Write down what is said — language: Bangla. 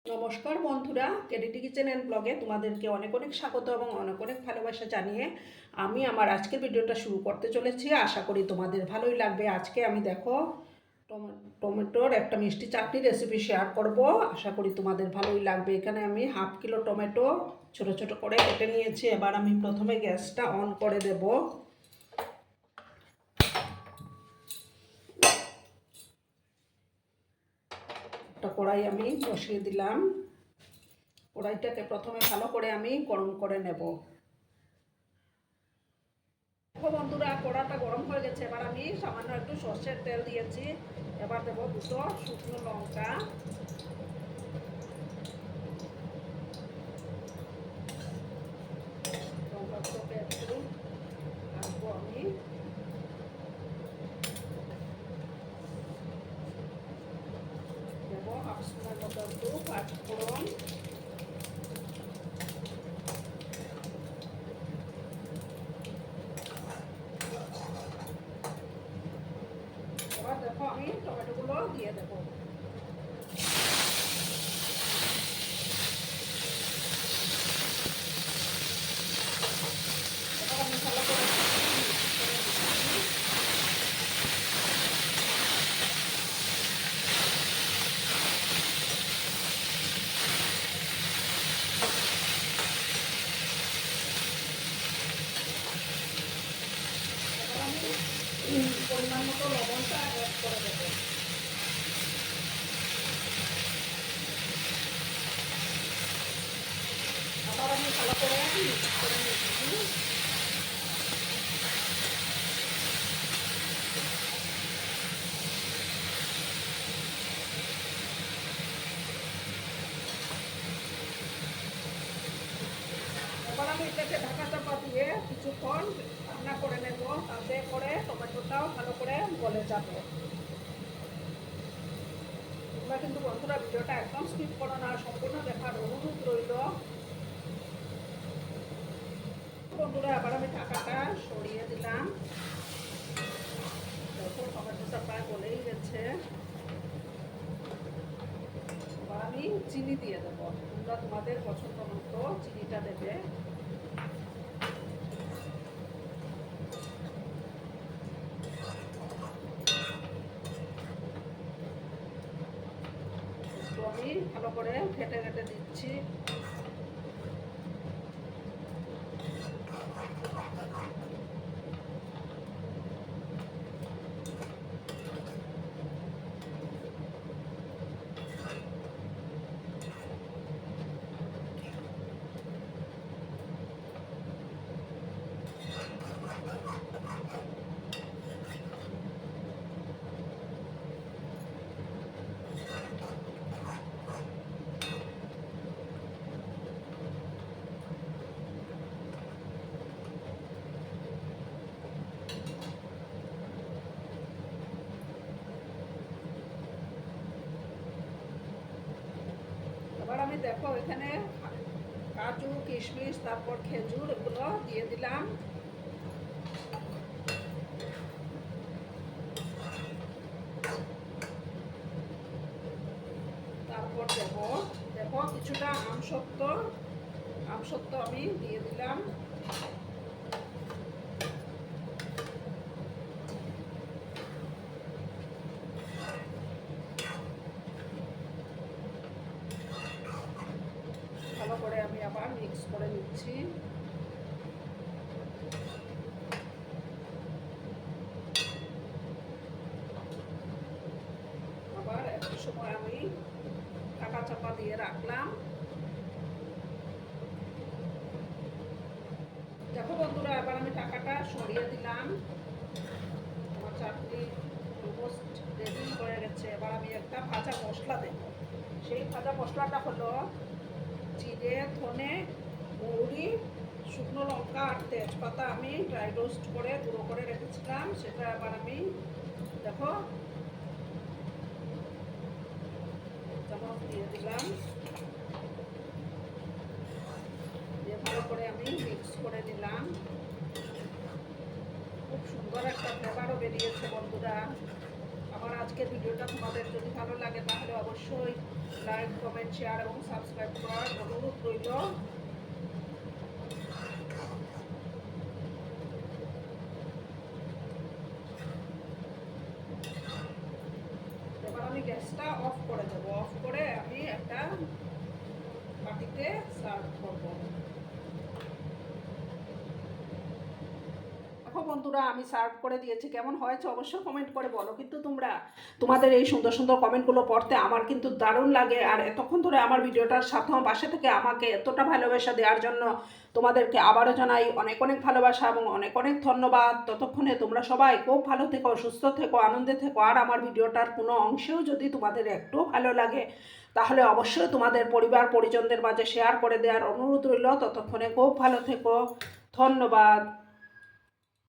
নমস্কার বন্ধুরা, কেডিটি কিচেন অ্যান্ড ব্লগে তোমাদেরকে অনেক অনেক স্বাগত এবং অনেক অনেক ভালোবাসা জানিয়ে আমি আমার আজকের ভিডিওটা শুরু করতে চলেছি। আশা করি তোমাদের ভালোই লাগবে। আজকে আমি দেখো টমেটোর একটা মিষ্টি চাটনি রেসিপি শেয়ার করব। আশা করি তোমাদের ভালোই লাগবে। এখানে আমি হাফ কিলো টমেটো ছোট ছোট করে কেটে নিয়েছি। এবার আমি প্রথমে গ্যাসটা অন করে দেব। একটা কড়াই আমি বসিয়ে দিলাম। কড়াইটাকে প্রথমে ভালো করে আমি গরম করে নেব। বন্ধুরা, কড়াটা গরম হয়ে গেছে। এবার আমি সামান্য একটু সর্ষের তেল দিয়েছি। এবার দেবো দুটো শুকনো লঙ্কা, লঙ্কাগুলোকে একটু ভাজবো আমি। দেবো হাফ স্পুনের মতো একটু পাঁচফোড়ন, এবার দেখো আমি টমেটোগুলো দিয়ে দেবো। এবার আমি ভালো করে পরিমাণ মতো লবণটা অ্যাড করে দেবো। আবার আমি ভালো করে মিক্স করে নিচ্ছি। এবার আমি এটাকে ঢাকা চাপা দিয়ে কিছুক্ষণ রান্না করে নেব, তাতে করে টমেটোটাও ভালো করে গলে যাবে। তোমরা কিন্তু বন্ধুরা ভিডিওটা একদম স্কিপ করো না, সম্পূর্ণ দেখার অনুরোধ রইল। বন্ধুরা, আবার আমি ঢাকাটা সরিয়ে দিলাম। দেখো টমেটোটা প্রায় গলেই গেছে। এবার আমি চিনি দিয়ে দেবো। তোমরা তোমাদের পছন্দ মতো চিনিটা দেবে। আমি ভালো করে ঘেটে ঘেটে দিচ্ছি। এবার আমি দেখো এখানে কাজু, কিশমিশ, তারপর খেজুর এগুলো দিয়ে দিলাম। তারপর দেখো কিছুটা আমসত্ব আমি দিয়ে দিলাম। ভালো করে আমি আবার মিক্স করে নিচ্ছি। আবার একটু সময় আমি ঢাকা চাপা দিয়ে রাখলাম। দেখো বন্ধুরা, এবার আমি ঢাকাটা সরিয়ে দিলাম। আমার চাটনি অলমোস্ট রেডি হয়ে গেছে। এবার আমি একটা ভাজা মশলা দেব। সেই ভাজা মশলাটা হলো জিরে, ধনে, মৌরি, শুকনো লঙ্কা আর তেজপাতা আমি ড্রাই রোস্ট করে গুঁড়ো করে রেখেছিলাম। সেটা আবার আমি দেখো চামচ দিয়ে দিলাম। দিয়ে ভালো করে আমি মিক্স করে নিলাম। খুব সুন্দর একটা ফ্লেভারও বেরিয়েছে বন্ধুরা। আমার আজকের ভিডিওটা তোমাদের যদি ভালো লাগে তাহলে অবশ্যই লাইক কমেন্ট শেয়ার এবং সাবস্ক্রাইব করার অনুরোধ রইল। এবার আমি গ্যাসটা অফ করে দেবো, অফ করে আমি একটা বাটিতে সার্ভ করবো। দেখো বন্ধুরা, আমি সার্ভ করে দিয়েছি, কেমন হয়েছে অবশ্যই কমেন্ট করে বলো। কিন্তু তোমরা তোমাদের এই সুন্দর সুন্দর কমেন্টগুলো পড়তে আমার কিন্তু দারুণ লাগে। আর এতক্ষণ ধরে আমার ভিডিওটার সাথে পাশে থেকে আমাকে এতটা ভালোবাসা দেওয়ার জন্য তোমাদেরকে আবারও জানাই অনেক অনেক ভালোবাসা এবং অনেক অনেক ধন্যবাদ। ততক্ষণে তোমরা সবাই খুব ভালো থেকো, সুস্থ থেকো, আনন্দে থেকো। আর আমার ভিডিওটার কোনো অংশেও যদি তোমাদের একটু ভালো লাগে তাহলে অবশ্যই তোমাদের পরিবার পরিজনদের মাঝে শেয়ার করে দেওয়ার অনুরোধ রইল। ততক্ষণে খুব ভালো থেকো, ধন্যবাদ।